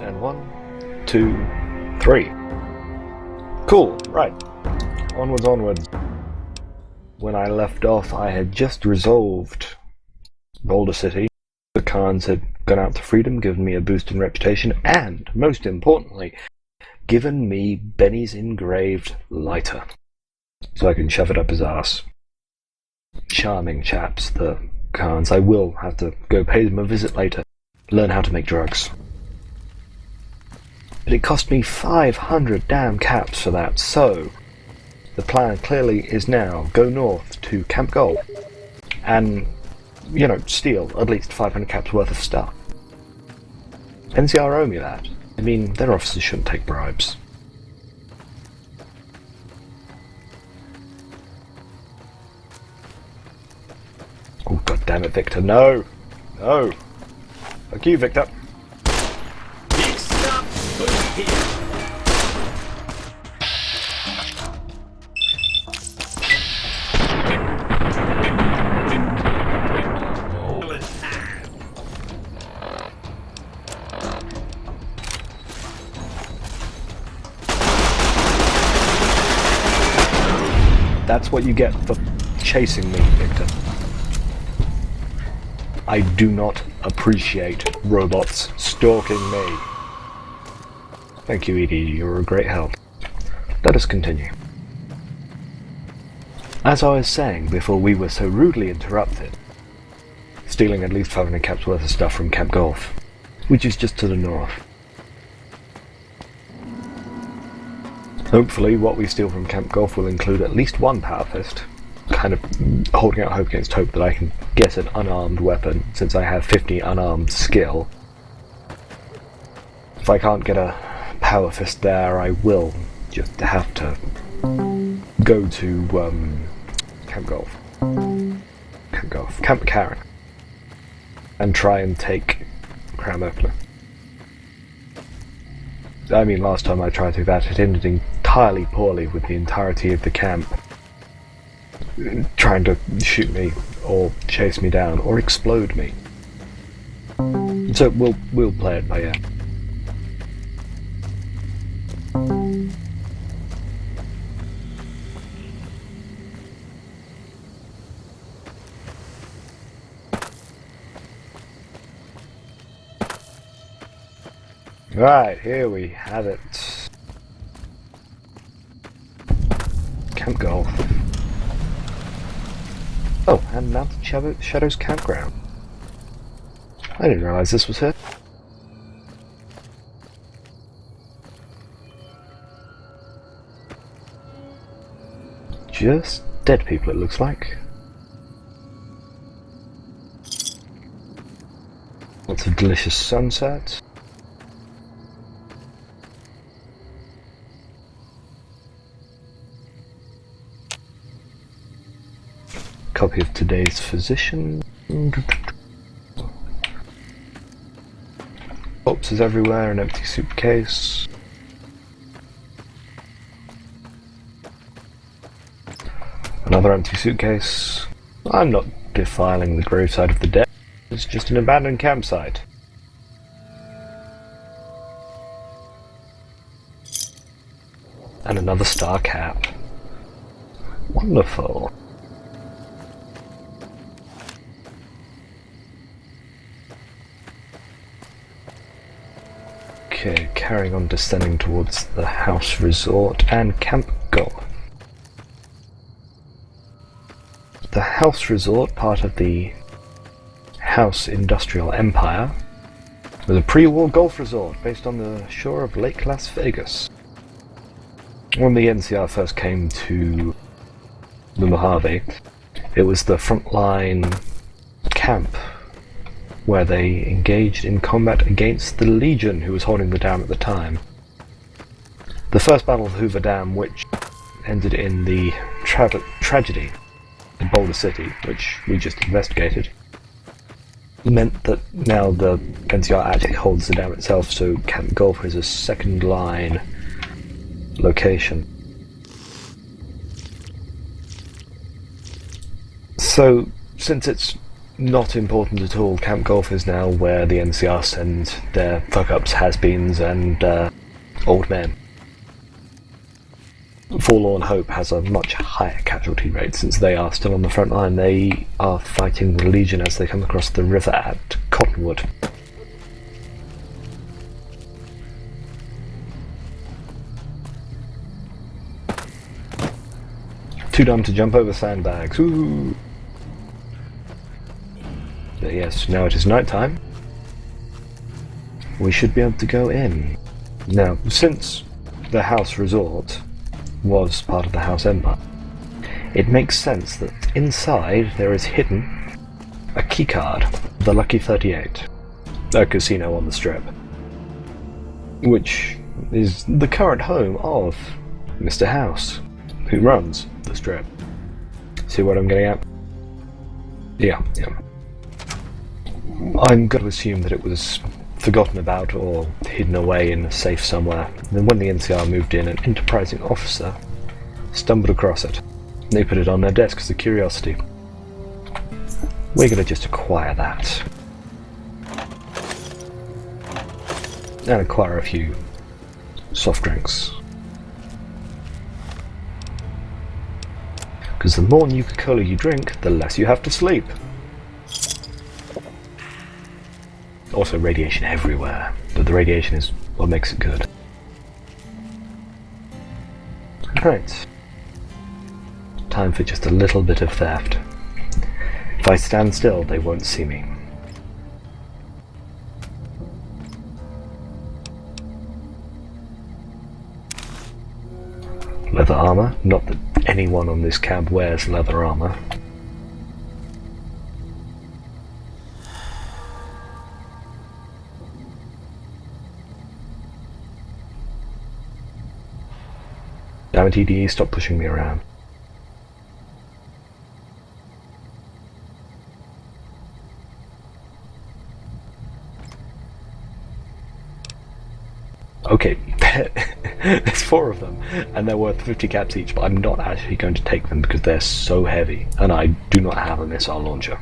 And 1, 2, 3. Cool, right. Onwards. When I left off, I had just resolved Boulder City. The Khans had gone out to freedom, given me a boost in reputation, and, most importantly, given me Benny's engraved lighter, so I can shove it up his ass. Charming chaps, the Khans. I will have to go pay them a visit later, learn how to make drugs. But it cost me 500 damn caps for that, so the plan clearly is now go north to Camp Gold and, steal at least 500 caps worth of stuff. NCR owe me that. I mean, their officers shouldn't take bribes. Oh, god damn it, Victor, no! No! Fuck you, Victor! That's what you get for chasing me, Victor. I do not appreciate robots stalking me. Thank you, Edie, you're a great help. Let us continue. As I was saying before we were so rudely interrupted, stealing at least 500 caps worth of stuff from Camp Golf, which is just to the north. Hopefully what we steal from Camp Golf will include at least one power fist, kind of holding out hope against hope that I can get an unarmed weapon, since I have 50 unarmed skill. If I can't get a power fist there, I will just have to go to Camp Karen, and try and take Crown Opener. I mean, last time I tried to do that, it ended entirely poorly with the entirety of the camp trying to shoot me, or chase me down, or explode me. So we'll play it by ear. Right, here we have it. Camp Golf. Oh, and Mountain Shadows Campground. I didn't realise this was here. Just dead people, it looks like. Lots of delicious sunsets. Copy of today's physician. Corpses everywhere, an empty suitcase. Another empty suitcase. I'm not defiling the graveside of the dead. It's just an abandoned campsite. And another star cap. Wonderful. Okay, carrying on descending towards the House Resort and Camp Golf. The House Resort, part of the House Industrial Empire, was a pre-war golf resort based on the shore of Lake Las Vegas. When the NCR first came to the Mojave, it was the frontline camp where they engaged in combat against the Legion, who was holding the dam at the time. The first battle of Hoover Dam, which ended in the tragedy in Boulder City, which we just investigated, meant that now the NCR actually holds the dam itself, so Camp Golf is a second line location. So, since it's not important at all. Camp Golf is now where the NCR send their fuck-ups, has-beens, and old men. Forlorn Hope has a much higher casualty rate since they are still on the front line. They are fighting the Legion as they come across the river at Cottonwood. Too dumb to jump over sandbags. Ooh. But yes, now it is night time. We should be able to go in. Now, since the House Resort was part of the House Empire, it makes sense that inside there is hidden a keycard, the Lucky 38, a casino on the Strip, which is the current home of Mr. House, who runs the Strip. See what I'm getting at? Yeah. I'm going to assume that it was forgotten about or hidden away in a safe somewhere. Then when the NCR moved in, an enterprising officer stumbled across it. They put it on their desk as a curiosity. We're going to just acquire that. And acquire a few soft drinks. Because the more Nuka-Cola you drink, the less you have to sleep. Also radiation everywhere, but the radiation is what makes it good. Right. Time for just a little bit of theft. If I stand still, they won't see me. Leather armor. Not that anyone on this cab wears leather armor. Damn it, EDE, stop pushing me around. Okay, there's 4 of them, and they're worth 50 caps each, but I'm not actually going to take them because they're so heavy, and I do not have a missile launcher.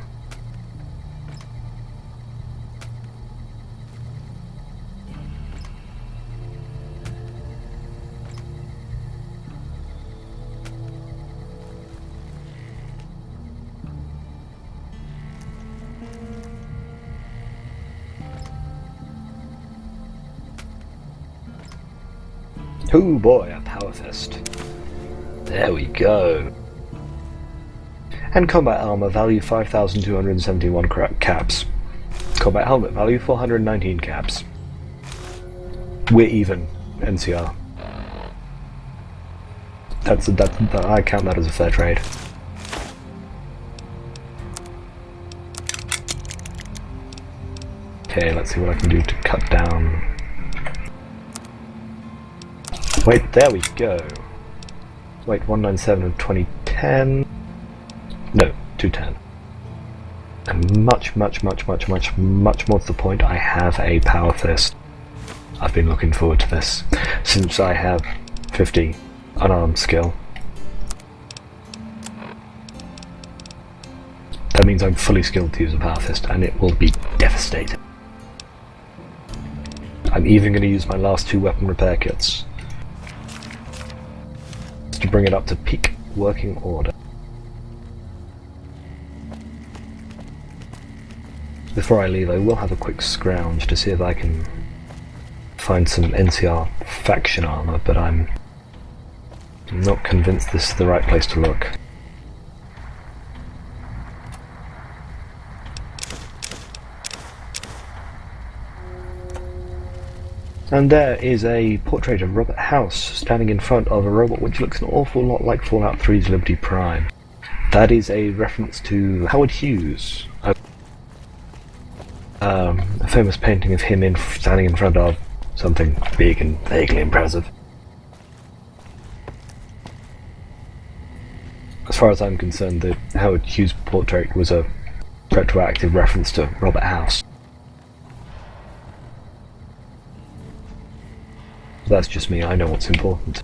Oh boy, a power fist. There we go. And combat armor, value 5,271 caps. Combat helmet, value 419 caps. We're even, NCR. I count that as a fair trade. Okay, let's see what I can do to cut down. Wait, there we go. Wait, 197 of 2010. No, 210. And much more to the point, I have a power fist. I've been looking forward to this since I have 50 unarmed skill. That means I'm fully skilled to use a power fist, and it will be devastating. I'm even going to use my last 2 weapon repair kits to bring it up to peak working order. Before I leave, I will have a quick scrounge to see if I can find some NCR faction armor, but I'm not convinced this is the right place to look. And there is a portrait of Robert House standing in front of a robot which looks an awful lot like Fallout 3's Liberty Prime. That is a reference to Howard Hughes, a famous painting of him standing in front of something big and vaguely impressive. As far as I'm concerned, the Howard Hughes portrait was a retroactive reference to Robert House. That's just me, I know what's important.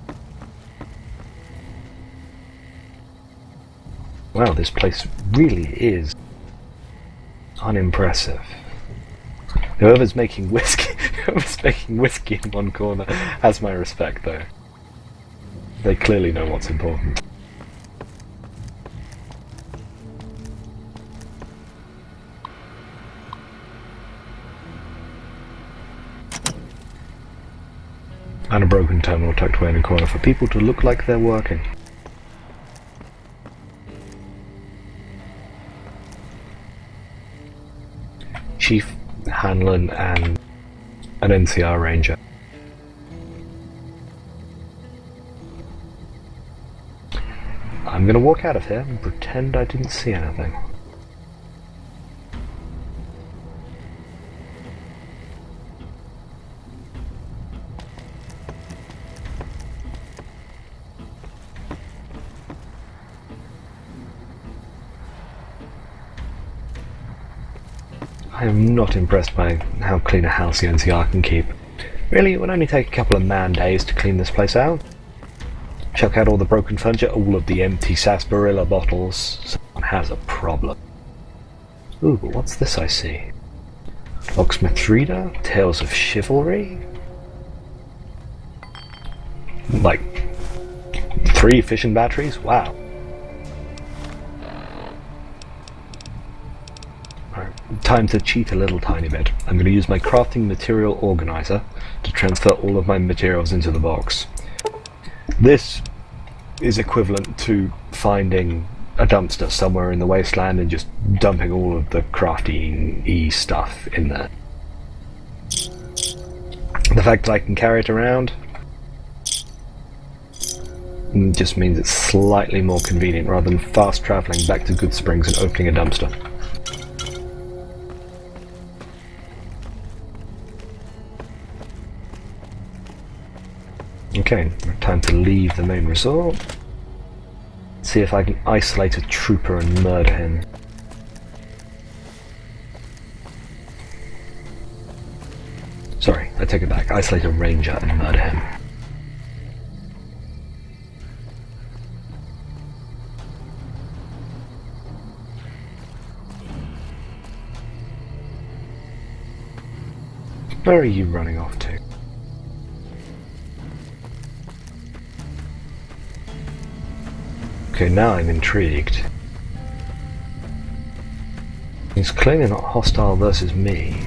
Wow, this place really is Unimpressive. Whoever's making whiskey, whoever's making whiskey in one corner has my respect, though. They clearly know what's important. And a broken terminal tucked away in a corner for people to look like they're working. Chief Hanlon and an NCR ranger. I'm gonna walk out of here and pretend I didn't see anything. I am not impressed by how clean a house the NCR can keep. Really, it would only take a couple of man-days to clean this place out. Chuck out all the broken furniture, all of the empty sarsaparilla bottles. Someone has a problem. Ooh, but what's this I see? Locksmith's Reader? Tales of Chivalry? Like, 3 fission batteries? Wow. Time to cheat a little tiny bit. I'm going to use my crafting material organizer to transfer all of my materials into the box. This is equivalent to finding a dumpster somewhere in the wasteland and just dumping all of the crafty stuff in there. The fact that I can carry it around just means it's slightly more convenient rather than fast travelling back to Good Springs and opening a dumpster. Okay, time to leave the main resort. See if I can isolate a trooper and murder him. Sorry, I take it back. Isolate a ranger and murder him. Where are you running off to? Okay, now I'm intrigued. He's clearly not hostile versus me.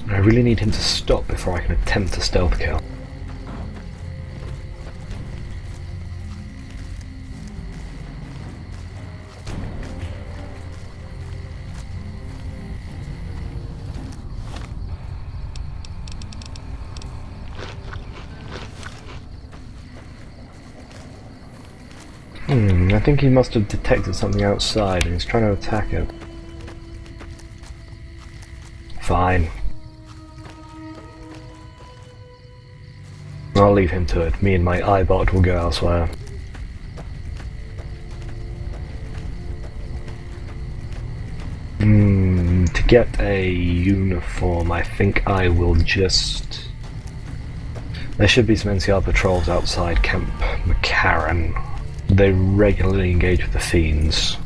I really need him to stop before I can attempt a stealth kill. I think he must have detected something outside and he's trying to attack it. Fine. I'll leave him to it. Me and my iBot will go elsewhere. To get a uniform, I think I will just... There should be some NCR patrols outside Camp McCarran. They regularly engage with the Fiends.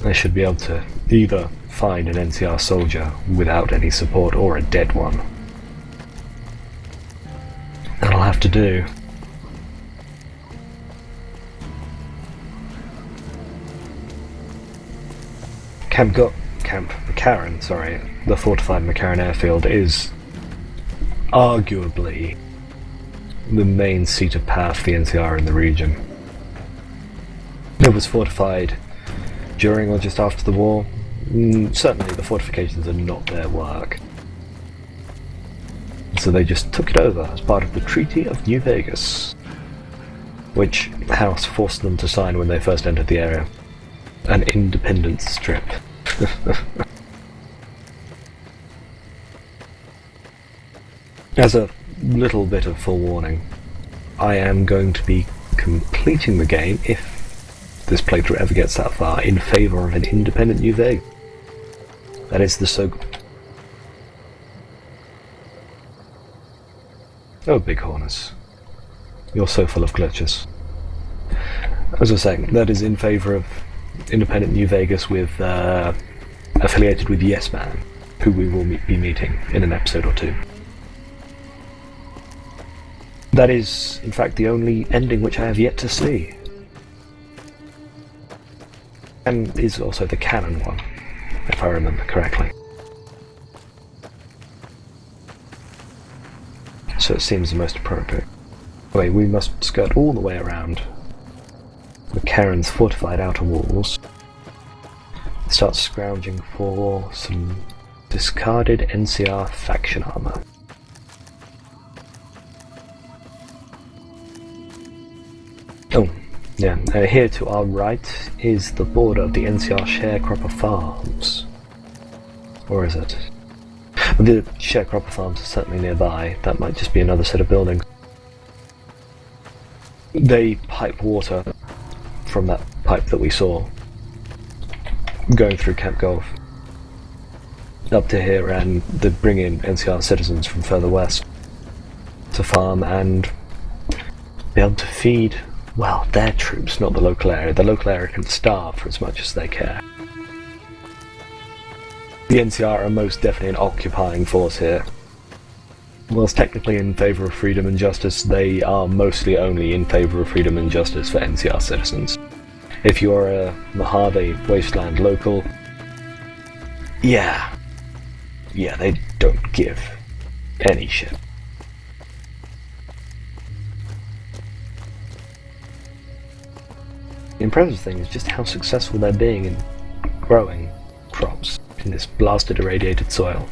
I should be able to either find an NCR soldier without any support or a dead one. That'll have to do. Camp McCarran, sorry, the fortified McCarran airfield is arguably the main seat of power for the NCR in the region. It was fortified during or just after the war. Certainly the fortifications are not their work. So they just took it over as part of the Treaty of New Vegas, which House forced them to sign when they first entered the area. An independence strip. As a little bit of forewarning, I am going to be completing the game, if this playthrough ever gets that far, in favour of an independent New Vegas. That is the Oh, big hornets. You're so full of glitches. As I was saying, that is in favour of independent New Vegas with affiliated with Yes Man, who we will be meeting in an episode or two. That is, in fact, the only ending which I have yet to see. And is also the canon one, if I remember correctly. So it seems the most appropriate. Anyway, we must skirt all the way around the Karen's fortified outer walls. Start scrounging for some discarded NCR faction armor. Oh, yeah, here to our right is the border of the NCR sharecropper farms. Or is it? The sharecropper farms are certainly nearby. That might just be another set of buildings. They pipe water from that pipe that we saw going through Camp Golf up to here, and they bring in NCR citizens from further west to farm and be able to feed, well, their troops, not the local area. The local area can starve for as much as they care. The NCR are most definitely an occupying force here. Whilst technically in favour of freedom and justice, they are mostly only in favour of freedom and justice for NCR citizens. If you're a Mojave Wasteland local, yeah, they don't give any shit. The impressive thing is just how successful they're being in growing crops in this blasted irradiated soil.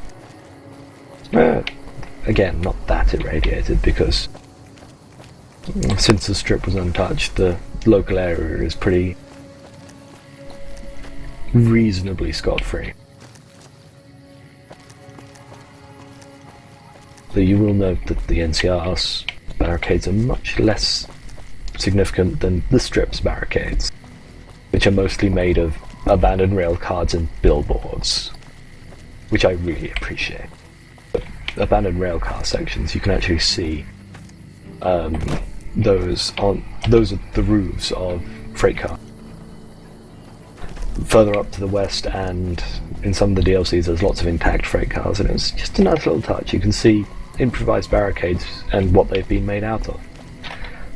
Again, not that irradiated, because since the strip was untouched, the local area is pretty reasonably scot-free. But you will note that the NCR's barricades are much less significant than the strip's barricades, which are mostly made of abandoned rail cards and billboards, which I really appreciate. But abandoned rail car sections, you can actually see those are the roofs of freight cars. Further up to the west and in some of the DLCs there's lots of intact freight cars, and it's just a nice little touch. You can see improvised barricades and what they've been made out of.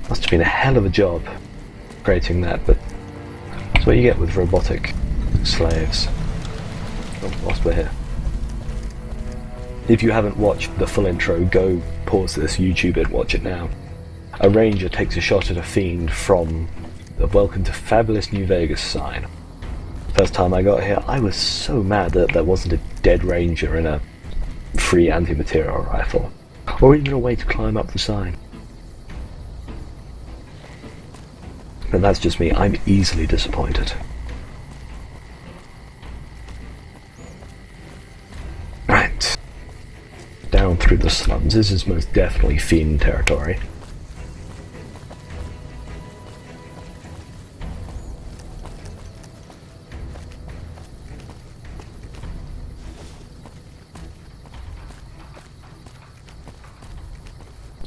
Must have been a hell of a job creating that, but that's what you get with robotic slaves. Oh, whilst we're here, if you haven't watched the full intro, go pause this, YouTube it, watch it now. A ranger takes a shot at a fiend from the "Welcome to Fabulous New Vegas" sign. First time I got here, I was so mad that there wasn't a dead ranger in a free anti-material rifle, or even a way to climb up the sign. But that's just me, I'm easily disappointed. Right. Down through the slums. This is most definitely fiend territory.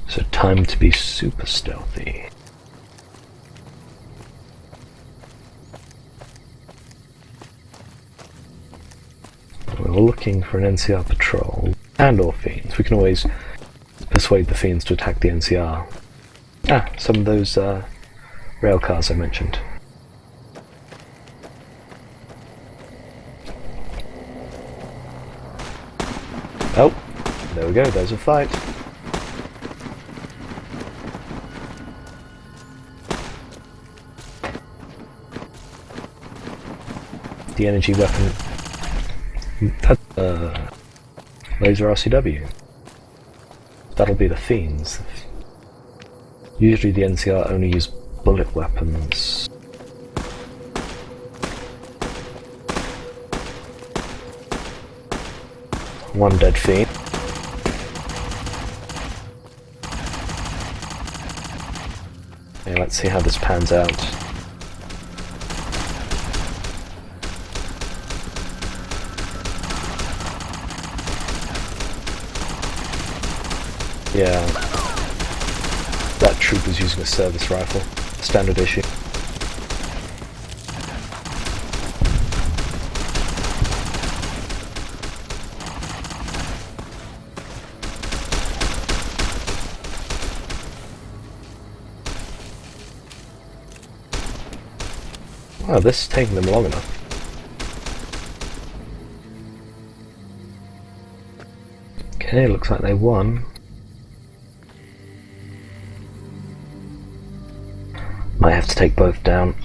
So time to be super stealthy. We're looking for an NCR patrol and or fiends. We can always persuade the fiends to attack the NCR. Ah, some of those rail cars I mentioned. Oh, there we go, there's a fight. The energy weapon. Laser RCW. That'll be the fiends. Usually the NCR only use bullet weapons. One dead fiend. Okay, let's see how this pans out. Yeah. That troop was using a service rifle, standard issue. Wow, this is taking them long enough. Okay, looks like they won. Might have to take both down.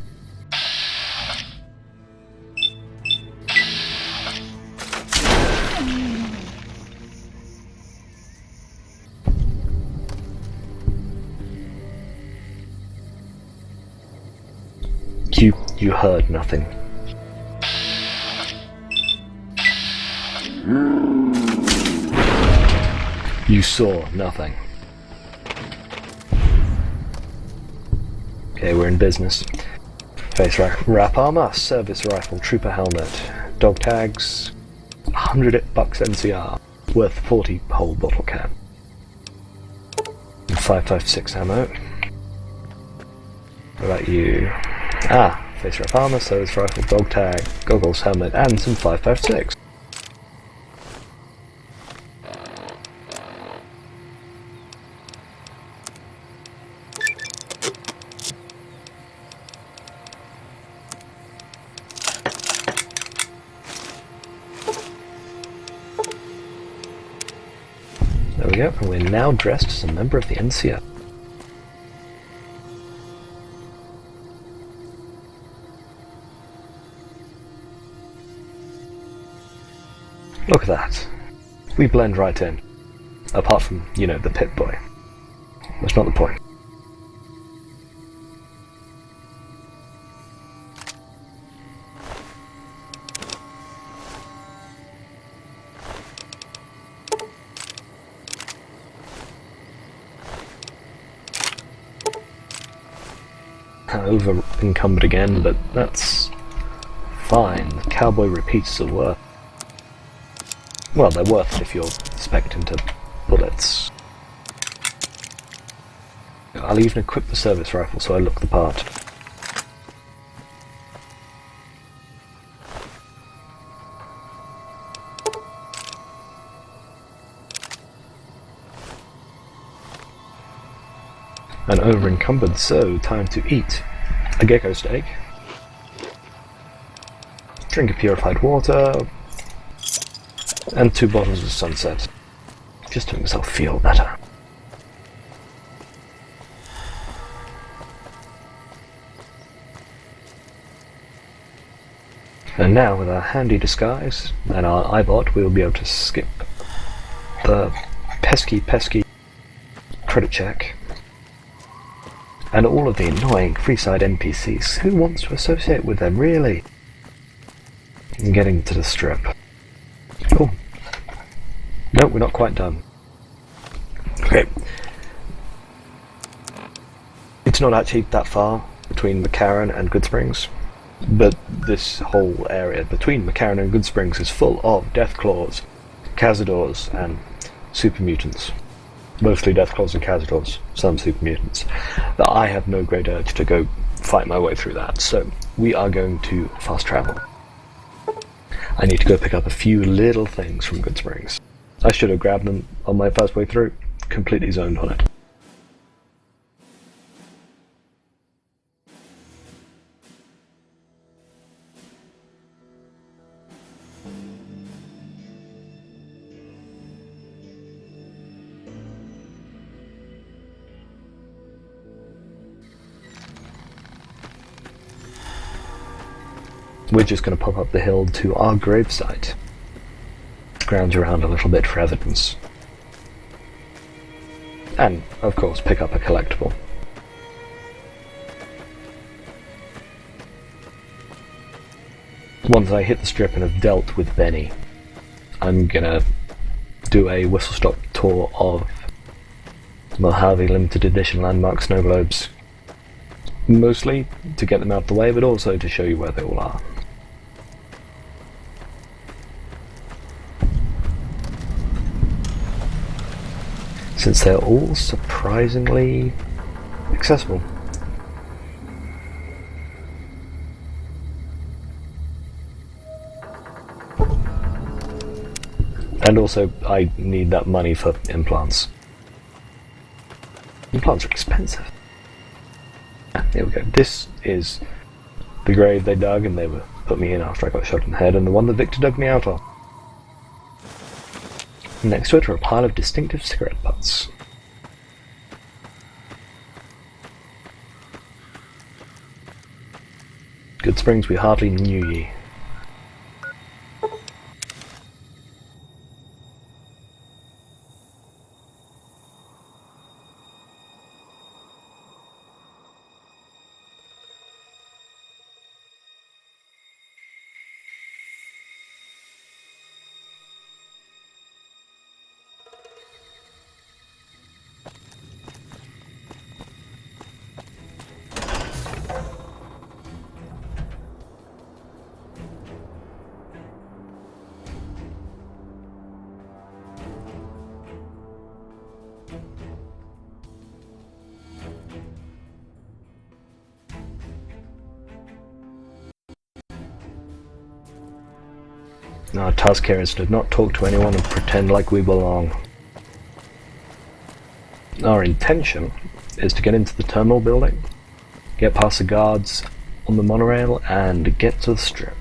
You heard nothing. You saw nothing. Okay, we're in business. Face wrap armor, service rifle, trooper helmet, dog tags, 100 bucks NCR, worth 40 whole bottle cap. And 5.56 ammo. What about you? Ah, face wrap armor, service rifle, dog tag, goggles, helmet, and some 5.56. There we go, and we're now dressed as a member of the NCR. Look at that. We blend right in. Apart from, you know, the pit boy. That's not the point. Over encumbered again, but that's fine. The cowboy repeats are worth. Well, they're worth it if you're spec'd into bullets. I'll even equip the service rifle so I look the part. And over encumbered, so time to eat a gecko steak, drink a purified water, and 2 bottles of Sunset, just to make myself feel better. And now, with our handy disguise and our iBot, we'll be able to skip the pesky credit check and all of the annoying Freeside NPCs. Who wants to associate with them, really? And getting to the strip. Oh. No, we're not quite done. Okay. It's not actually that far between McCarran and Goodsprings, but this whole area between McCarran and Goodsprings is full of Deathclaws, Cazadors, and super mutants. Mostly Deathclaws and Cazadors, some super mutants. But I have no great urge to go fight my way through that, so we are going to fast travel. I need to go pick up a few little things from Goodsprings. I should have grabbed them on my first way through. Completely zoned on it. We're just going to pop up the hill to our gravesite. Scrounge around a little bit for evidence. And, of course, pick up a collectible. Once I hit the strip and have dealt with Benny, I'm gonna do a whistle-stop tour of Mojave Limited Edition Landmark Snow Globes. Mostly to get them out of the way, but also to show you where they all are. Since they're all surprisingly accessible. And also, I need that money for implants. Implants are expensive. Here we go. This is the grave they dug and they put me in after I got shot in the head, and the one that Victor dug me out of. Next to it are a pile of distinctive cigarette butts. Good springs, we hardly knew ye. Our task here is to not talk to anyone and pretend like we belong. Our intention is to get into the terminal building, get past the guards on the monorail, and get to the strip.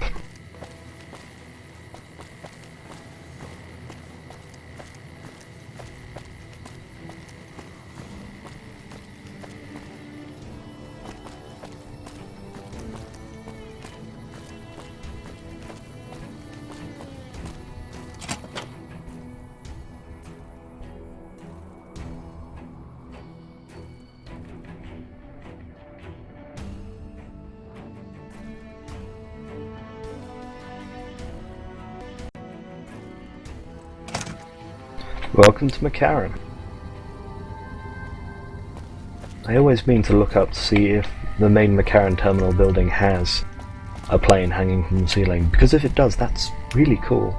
Welcome to McCarran. I always mean to look up to see if the main McCarran terminal building has a plane hanging from the ceiling, because if it does, that's really cool.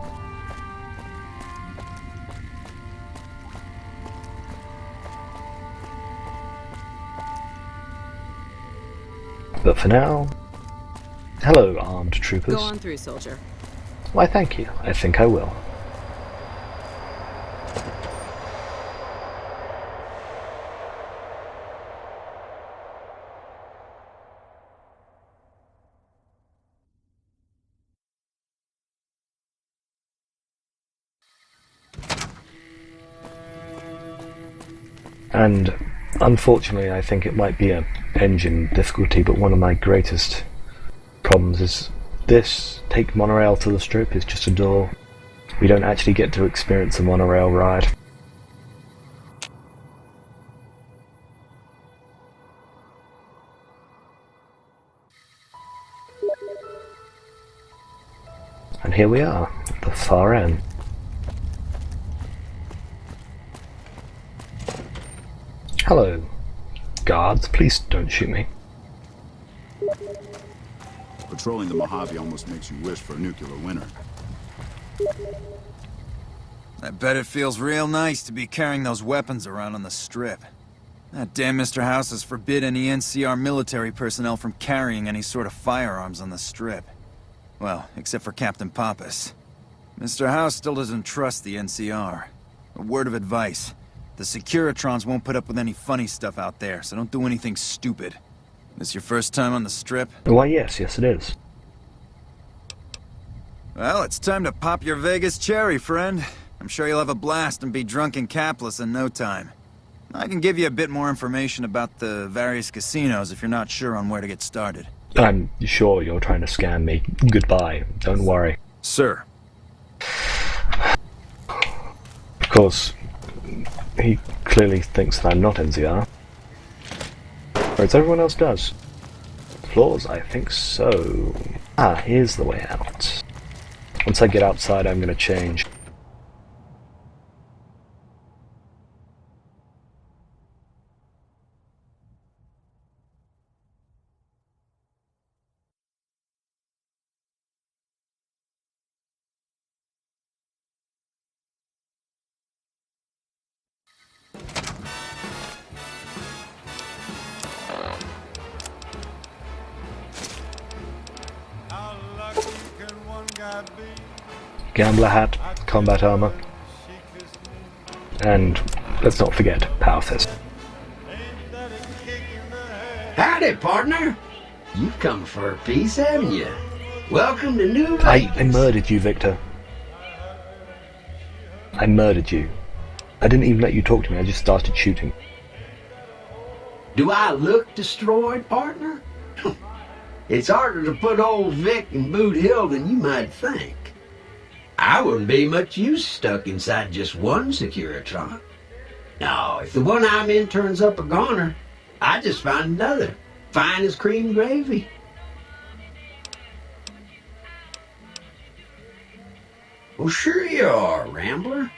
But for now, hello, armed troopers. Go on through, soldier. Why, thank you. I think I will. And unfortunately, I think it might be an engine difficulty, but one of my greatest problems is this take monorail to the strip is just a door. We don't actually get to experience a monorail ride. And here we are, at the far end. Hello, guards, please don't shoot me. Patrolling the Mojave almost makes you wish for a nuclear winter. I bet it feels real nice to be carrying those weapons around on the strip. That damn Mr. House has forbid any NCR military personnel from carrying any sort of firearms on the strip. Well, except for Captain Pappas. Mr. House still doesn't trust the NCR. A word of advice. The Securitrons won't put up with any funny stuff out there, so don't do anything stupid. This your first time on the strip? Why, yes it is. Well, it's time to pop your Vegas cherry, friend. I'm sure you'll have a blast and be drunk and capless in no time. I can give you a bit more information about the various casinos if you're not sure on where to get started. I'm sure you're trying to scam me. Goodbye, don't worry. Sir. Of course, he clearly thinks that I'm not NCR. Whereas everyone else does. Floors? I think so. Ah, here's the way out. Once I get outside, I'm gonna change. Gambler hat, combat armor, and let's not forget Power Fist. Howdy, partner. You've come for a piece, haven't you? Welcome to New Vegas. I murdered you, Victor. I murdered you. I didn't even let you talk to me, I just started shooting. Do I look destroyed, partner? It's harder to put old Vic in Boot Hill than you might think. I wouldn't be much use stuck inside just one Securitron. No, if the one I'm in turns up a goner, I just find another. Fine as cream gravy. Well, sure you are, Rambler.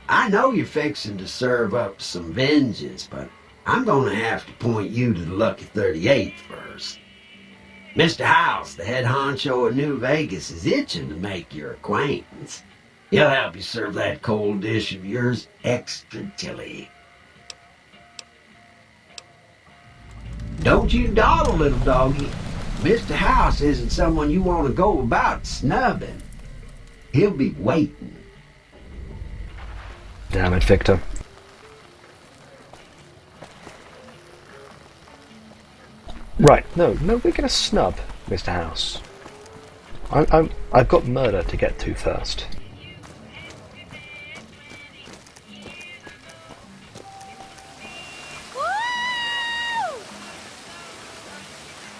I know you're fixing to serve up some vengeance, but I'm gonna have to point you to the Lucky 38th first. Mr. House, the head honcho of New Vegas, is itching to make your acquaintance. He'll help you serve that cold dish of yours extra chilly. Don't you dawdle, little doggy. Mr. House isn't someone you want to go about snubbing. He'll be waiting. Damn it, Victor. Right, no, we're gonna snub Mr. House. I've got murder to get to first.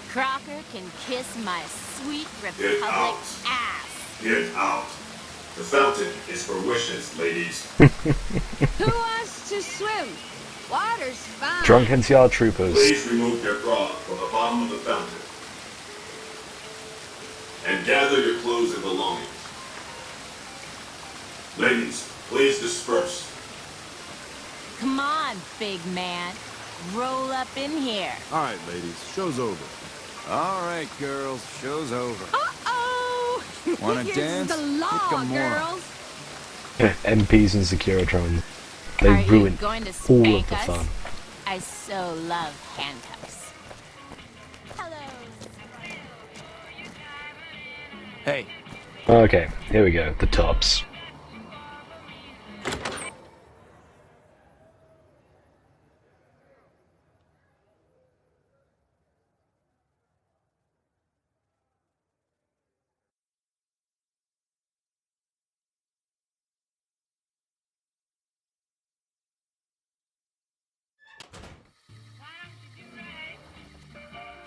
Crocker can kiss my sweet Get Republic out. ass. Get out. The fountain is for wishes, ladies. Who wants to swim? Water's fine. Drunk NCR troopers. Please remove your grog from the bottom of the fountain. And gather your clothes and belongings. Ladies, please disperse. Come on, big man. Roll up in here. All right, ladies, show's over. All right, girls, show's over. Uh-oh! Wanna Here's dance? the law, Pick a more. girls. MPs and Securitrons. They Are you ruin going to all spank of the us? fun. I so love handcuffs. Hello. Hey, Okay, here we go, the tops.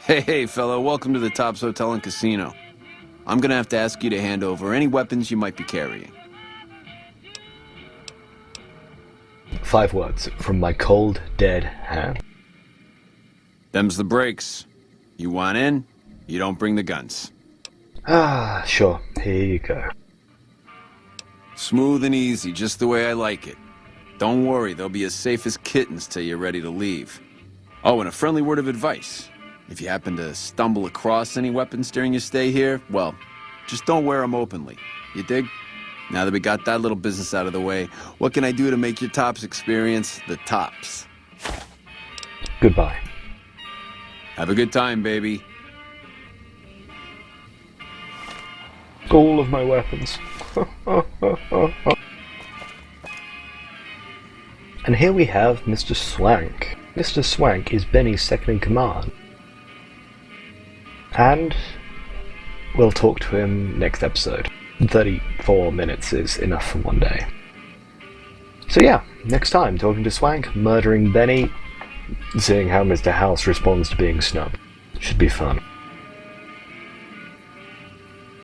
Hey, fella, welcome to the Tops Hotel and Casino. I'm gonna have to ask you to hand over any weapons you might be carrying. 5 words from my cold, dead hand. Them's the breaks. You want in, you don't bring the guns. Ah, sure, here you go. Smooth and easy, just the way I like it. Don't worry, they'll be as safe as kittens till you're ready to leave. Oh, and a friendly word of advice. If you happen to stumble across any weapons during your stay here, well, just don't wear them openly. You dig? Now that we got that little business out of the way, what can I do to make your Tops experience the tops? Goodbye. Have a good time, baby. All of my weapons. And here we have Mr. Swank. Mr. Swank is Benny's second in command. And we'll talk to him next episode. 34 minutes is enough for one day. So yeah, next time, talking to Swank, murdering Benny, seeing how Mr. House responds to being snubbed. Should be fun.